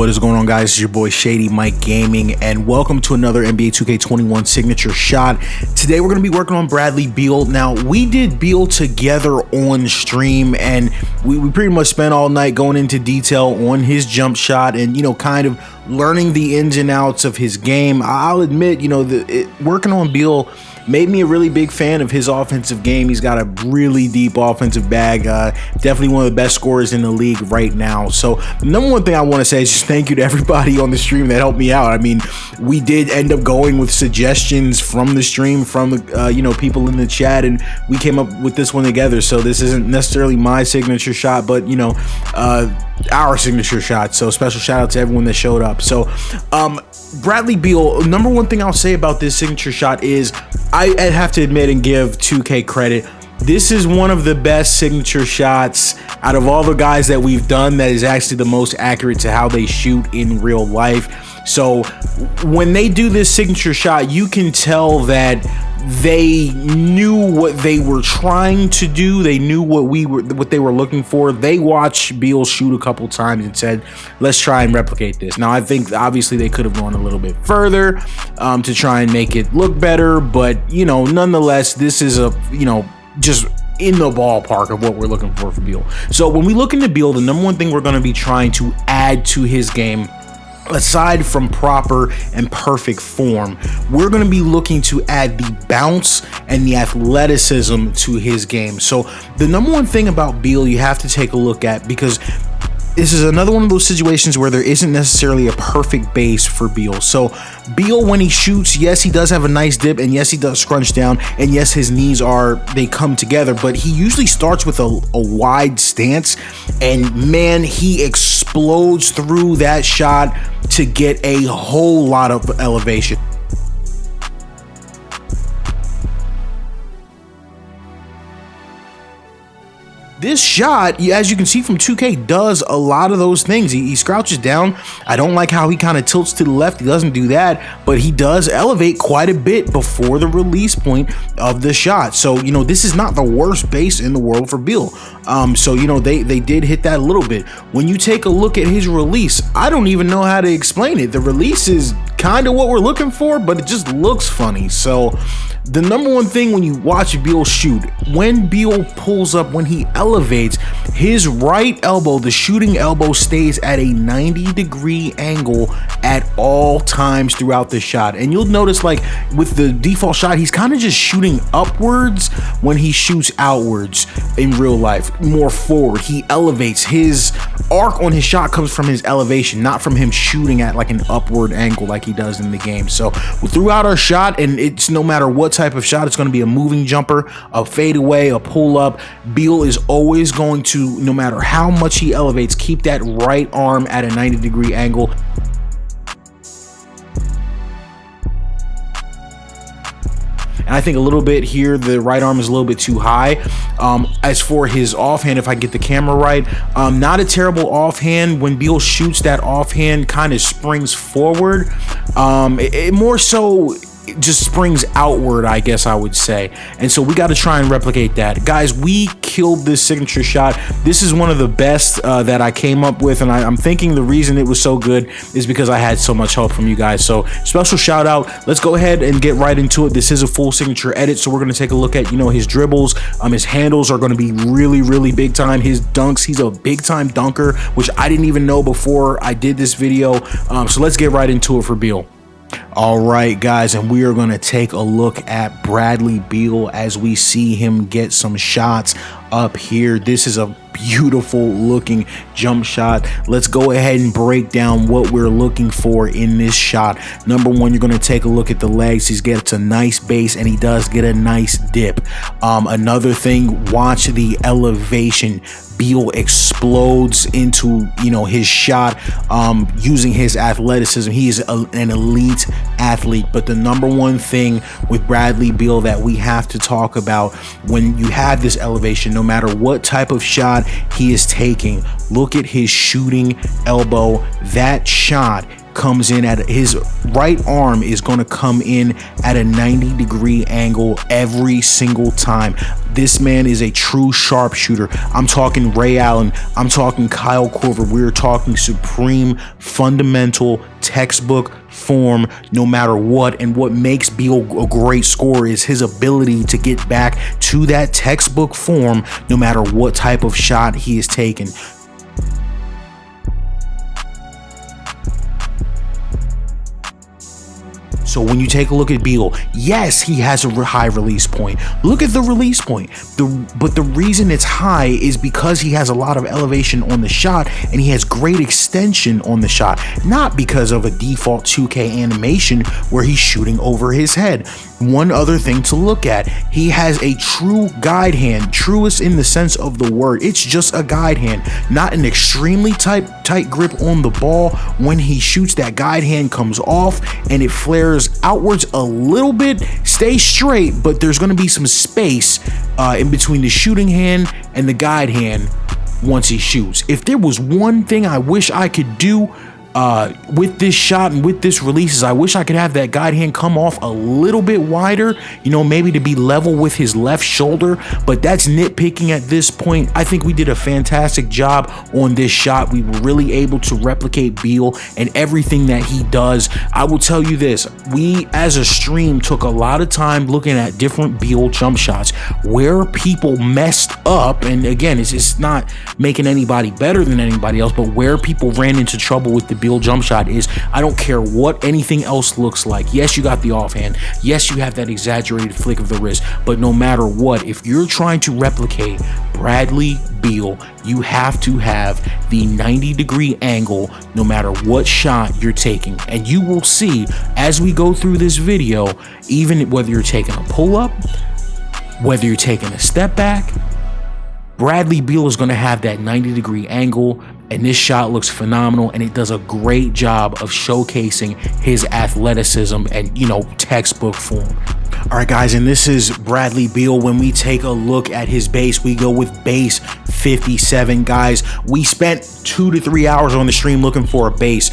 What is going on, guys? It's your boy ShadyMikeGaming, and welcome to another NBA 2K21 signature shot. Today we're going to be working on Bradley Beal. Now, we did Beal together on stream, and we pretty much spent all night going into detail on his jump shot and, kind of learning the ins and outs of his game. I'll admit, working on Beal made me a really big fan of his offensive game. He's got a really deep offensive bag. Definitely one of the best scorers in the league right now. So the number one thing I want to say is just thank you to everybody on the stream that helped me out. I mean, we did end up going with suggestions from the stream, from the people in the chat, and we came up with this one together. So this isn't necessarily my signature shot, but our signature shot. So special shout out to everyone that showed up. So Bradley Beal, number one thing I'll say about this signature shot is I have to admit and give 2K credit. This is one of the best signature shots out of all the guys that we've done that is actually the most accurate to how they shoot in real life. So when they do this signature shot, you can tell that they knew what they were trying to do. They knew what they were looking for. They watched Beal shoot a couple times and said, let's try and replicate this. Now, I think obviously they could have gone a little bit further to try and make it look better, but nonetheless, this is just in the ballpark of what we're looking for Beal. So when we look into Beal, the number one thing we're going to be trying to add to his game, aside from proper and perfect form, we're going to be looking to add the bounce and the athleticism to his game. So the number one thing about Beal you have to take a look at, because this is another one of those situations where there isn't necessarily a perfect base for Beal. So Beal, when he shoots, yes, he does have a nice dip, and yes, he does scrunch down, and yes, his knees they come together, but he usually starts with a wide stance, and man, he explodes through that shot to get a whole lot of elevation. This shot, as you can see from 2K, does a lot of those things. He crouches down. I don't like how he kind of tilts to the left. He doesn't do that, but he does elevate quite a bit before the release point of the shot. So, this is not the worst base in the world for Beal. They did hit that a little bit. When you take a look at his release, I don't even know how to explain it. The release is kind of what we're looking for, but it just looks funny. So the number one thing when you watch Beal shoot, when Beal pulls up, when he elevates, his right elbow, the shooting elbow, stays at a 90-degree angle at all times throughout the shot. And you'll notice, like with the default shot, he's kind of just shooting upwards when he shoots outwards in real life, more forward. He elevates. His arc on his shot comes from his elevation, not from him shooting at like an upward angle like he does in the game. So throughout our shot, and it's no matter what type of shot, it's going to be a moving jumper, a fadeaway, a pull up, Beal is always going to, no matter how much he elevates, keep that right arm at a 90-degree angle. And I think a little bit here, the right arm is a little bit too high. As for his offhand, if I get the camera right, not a terrible offhand. When Beal shoots, that offhand kind of springs forward. It more so just springs outward, I guess I would say. And so we got to try and replicate that. Guys, we killed this signature shot. This is one of the best that I came up with, and I'm thinking the reason it was so good is because I had so much help from you guys. So special shout out. Let's go ahead and get right into it. This is a full signature edit, so we're going to take a look at his dribbles. His handles are going to be really big time. His dunks, he's a big time dunker, which I didn't even know before I did this video. So let's get right into it for Beal. All right, guys, and we are going to take a look at Bradley Beal as we see him get some shots up here. This is a beautiful looking jump shot. Let's go ahead and break down what we're looking for in this shot. Number one, you're going to take a look at the legs. He gets a nice base, and he does get a nice dip. Another thing, watch the elevation. Beal explodes into his shot using his athleticism. He is an elite athlete. But the number one thing with Bradley Beal that we have to talk about, when you have this elevation, no matter what type of shot he is taking, look at his shooting elbow. That shot comes in at his right arm is going to come in at a 90-degree angle every single time. This man is a true sharpshooter. I'm talking Ray Allen. I'm talking Kyle Korver. We're talking supreme, fundamental, textbook form no matter what. And what makes Beal a great scorer is his ability to get back to that textbook form no matter what type of shot he is taking. So when you take a look at Beal, yes, he has a high release point. Look at the release point. But the reason it's high is because he has a lot of elevation on the shot and he has great extension on the shot, not because of a default 2K animation where he's shooting over his head. One other thing to look at, he has a true guide hand, truest in the sense of the word. It's just a guide hand, not an extremely tight grip on the ball. When he shoots, that guide hand comes off and it flares outwards a little bit. Stay straight, but there's going to be some space in between the shooting hand and the guide hand once he shoots. If there was one thing I wish I could do with this shot and with this release, is I wish I could have that guide hand come off a little bit wider, you know, maybe to be level with his left shoulder, but that's nitpicking at this point. I think we did a fantastic job on this shot. We were really able to replicate Beal and everything that he does. I will tell you this, we as a stream took a lot of time looking at different Beal jump shots where people messed up, and again, it's not making anybody better than anybody else, but where people ran into trouble with the Beal jump shot is, I don't care what anything else looks like. Yes, you got the offhand. Yes, you have that exaggerated flick of the wrist, but no matter what, if you're trying to replicate Bradley Beal, you have to have the 90-degree angle no matter what shot you're taking. And you will see as we go through this video, even whether you're taking a pull-up, whether you're taking a step back, Bradley Beal is going to have that 90-degree angle, and this shot looks phenomenal, and it does a great job of showcasing his athleticism and, you know, textbook form. All right, guys, and this is Bradley Beal. When we take a look at his base, we go with base 57, guys. We spent 2 to 3 hours on the stream looking for a base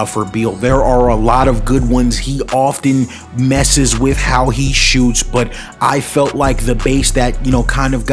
for Beal. There are a lot of good ones. He often messes with how he shoots, but I felt like the base that, you know, kind of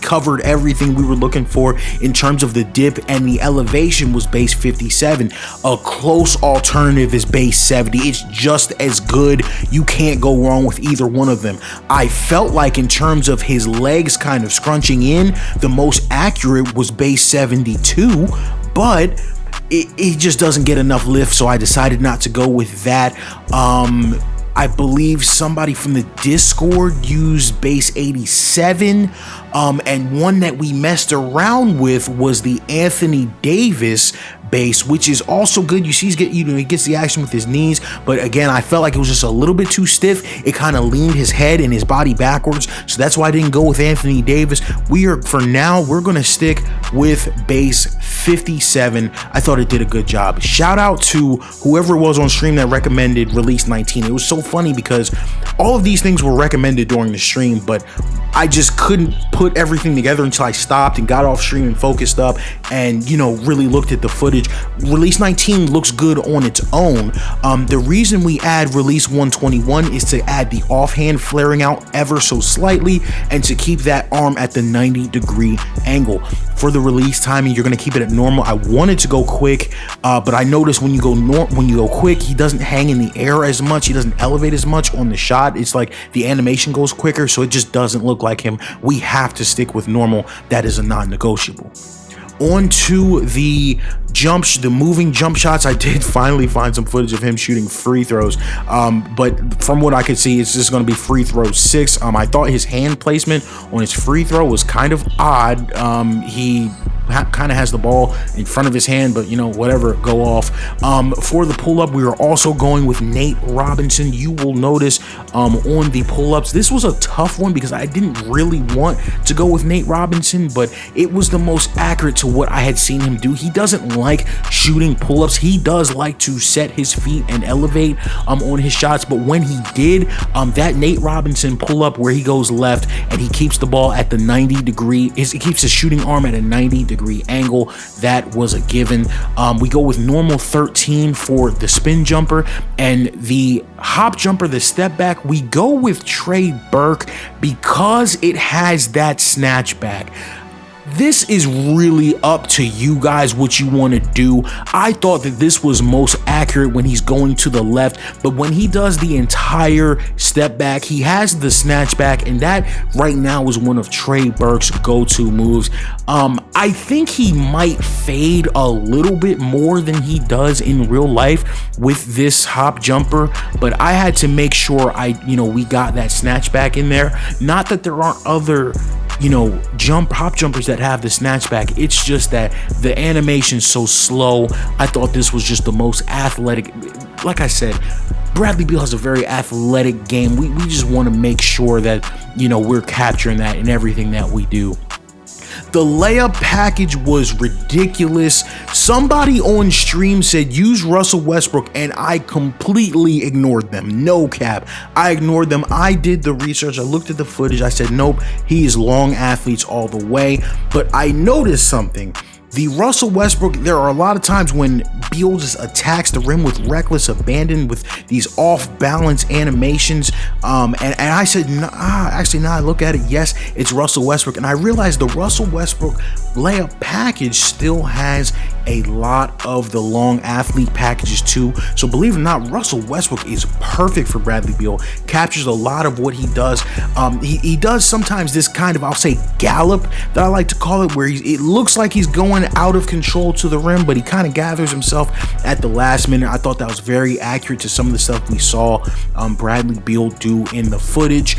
covered everything we were looking for in terms of the dip and the elevation was base 57. A close alternative is base 70. It's just as good. You can't go wrong with either one of them. I felt like in terms of his legs kind of scrunching in, the most accurate was base 72, but it just doesn't get enough lift, so I decided not to go with that. I believe somebody from the Discord used base 87, and one that we messed around with was the Anthony Davis base, which is also good. You see, he gets the action with his knees, but again, I felt like it was just a little bit too stiff. It kind of leaned his head and his body backwards, so that's why I didn't go with Anthony Davis. For now, we're gonna stick with base 57. I thought it did a good job. Shout out to whoever it was on stream that recommended release 19. It was so funny because all of these things were recommended during the stream, but I just couldn't put everything together until I stopped and got off stream and focused up and, you know, really looked at the footage. Release 19 looks good on its own. The reason we add release 121 is to add the offhand flaring out ever so slightly and to keep that arm at the 90-degree angle. For the release timing, you're going to keep it at normal. I wanted to go quick, but I noticed when you go quick, he doesn't hang in the air as much. He doesn't elevate as much on the shot. It's like the animation goes quicker, so it just doesn't look like him. We have to stick with normal. That is a non-negotiable. On to the moving jump shots. I did finally find some footage of him shooting free throws, but from what I could see, it's just going to be free throw 6. I thought his hand placement on his free throw was kind of odd. He kind of has the ball in front of his hand, but you know, whatever, go off. For the pull-up, we are also going with Nate Robinson. You will notice on the pull-ups, this was a tough one because I didn't really want to go with Nate Robinson, but it was the most accurate to what I had seen him do. He doesn't like shooting pull-ups. He does like to set his feet and elevate on his shots, but when he did that Nate Robinson pull-up where he goes left and he keeps the ball at the 90-degree, he keeps his shooting arm at a 90-degree 45-degree angle. That was a given. We go with normal 13 for the spin jumper, and the hop jumper, the step back, we go with Trey Burke because it has that snatch back. This is really up to you guys what you want to do. I thought that this was most accurate when he's going to the left, but when he does the entire step back, he has the snatch back, and that right now is one of Trey Burke's go-to moves. I think he might fade a little bit more than he does in real life with this hop jumper, but I had to make sure we got that snatch back in there. Not that there aren't other hop jumpers that have the snatchback. It's just that the animation's so slow. I thought this was just the most athletic. Like I said, Bradley Beal has a very athletic game. We just want to make sure that we're capturing that in everything that we do. The layup package was ridiculous. Somebody on stream said use Russell Westbrook, and I completely ignored them. No cap. I ignored them. I did the research. I looked at the footage. I said, nope, he is long athletes all the way. But I noticed something. The Russell Westbrook, there are a lot of times when Beal just attacks the rim with reckless abandon with these off-balance animations. And I said, actually, now I look at it, yes, it's Russell Westbrook. And I realized the Russell Westbrook layup package still has a lot of the long athlete packages too. So believe it or not, Russell Westbrook is perfect for Bradley Beal. Captures a lot of what he does. He does sometimes this kind of, I'll say, gallop that I like to call it, where it looks like he's going out of control to the rim, but he kind of gathers himself at the last minute. I thought that was very accurate to some of the stuff we saw Bradley Beal do in the footage.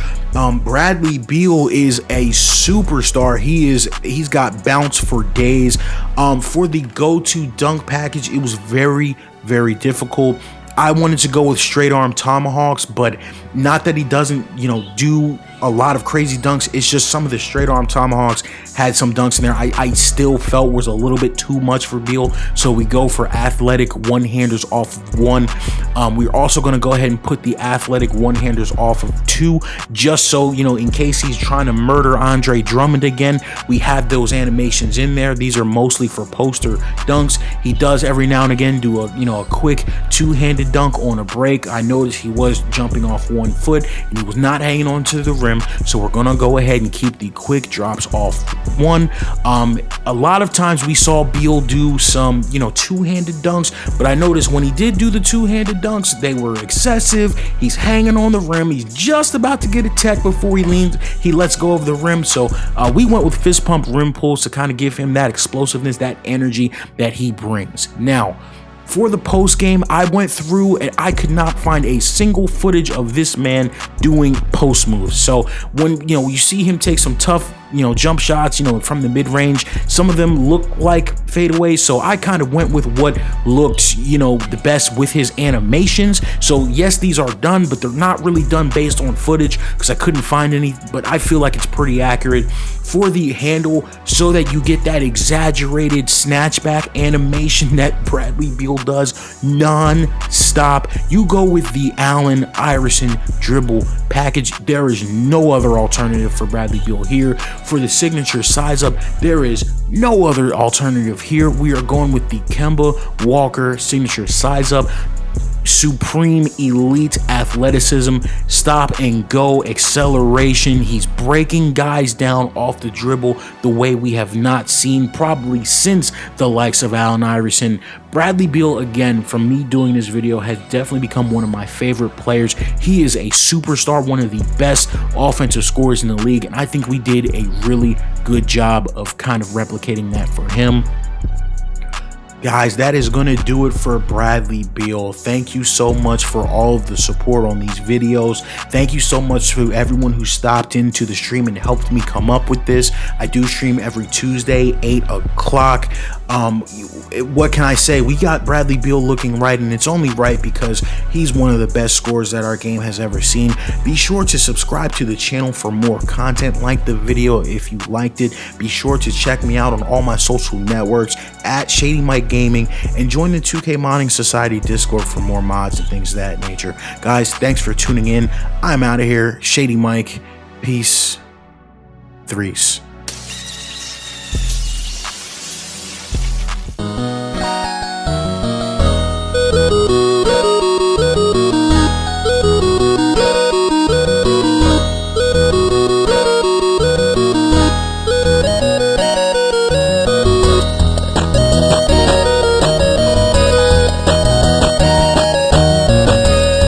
Bradley Beal is a superstar. He's got bounce for days. For the go-to dunk package, it was very, very difficult. I wanted to go with straight arm tomahawks, but not that he doesn't, do a lot of crazy dunks. It's just some of the straight arm tomahawks had some dunks in there I still felt was a little bit too much for Beal. So we go for athletic one-handers off of one. We're also going to go ahead and put the athletic one-handers off of two, just so, in case he's trying to murder Andre Drummond again, we have those animations in there. These are mostly for poster dunks. He does every now and again do a quick two-handed dunk on a break. I noticed he was jumping off one foot and he was not hanging on to the rim, so we're gonna go ahead and keep the quick drops off one. A lot of times we saw Beal do some two-handed dunks, but I noticed when he did do the two-handed dunks, they were excessive. He's hanging on the rim. He's just about to get a tech before he lets go of the rim. So we went with fist pump rim pulls to kind of give him that explosiveness, that energy that he brings. Now, for the post game, I went through and I could not find a single footage of this man doing post moves. So when you see him take some tough jump shots from the mid-range, some of them look like fadeaways, so I kind of went with what looked the best with his animations. So yes, these are done, but they're not really done based on footage because I couldn't find any, but I feel like it's pretty accurate. For the handle, so that you get that exaggerated snatchback animation that Bradley Beal does non-stop, you go with the Allen Iverson dribble package. There is no other alternative for Bradley Beal here. For the signature size up, there is no other alternative here. We are going with the Kemba Walker signature size up. Supreme elite athleticism, stop and go acceleration. He's breaking guys down off the dribble the way we have not seen probably since the likes of Allen Iverson. Bradley Beal, again, from me doing this video, has definitely become one of my favorite players. He is a superstar, one of the best offensive scorers in the league, and I think we did a really good job of kind of replicating that for him. Guys, that is going to do it for Bradley Beal. Thank you so much for all of the support on these videos. Thank you so much to everyone who stopped into the stream and helped me come up with this. I do stream every Tuesday, 8 o'clock. What can I say? We got Bradley Beal looking right, and it's only right because he's one of the best scorers that our game has ever seen. Be sure to subscribe to the channel for more content. Like the video if you liked it. Be sure to check me out on all my social networks at ShadyMikeGaming, and join the 2K Modding Society Discord for more mods and things of that nature. Guys, thanks for tuning in. I'm out of here. Shady Mike. Peace. Threes.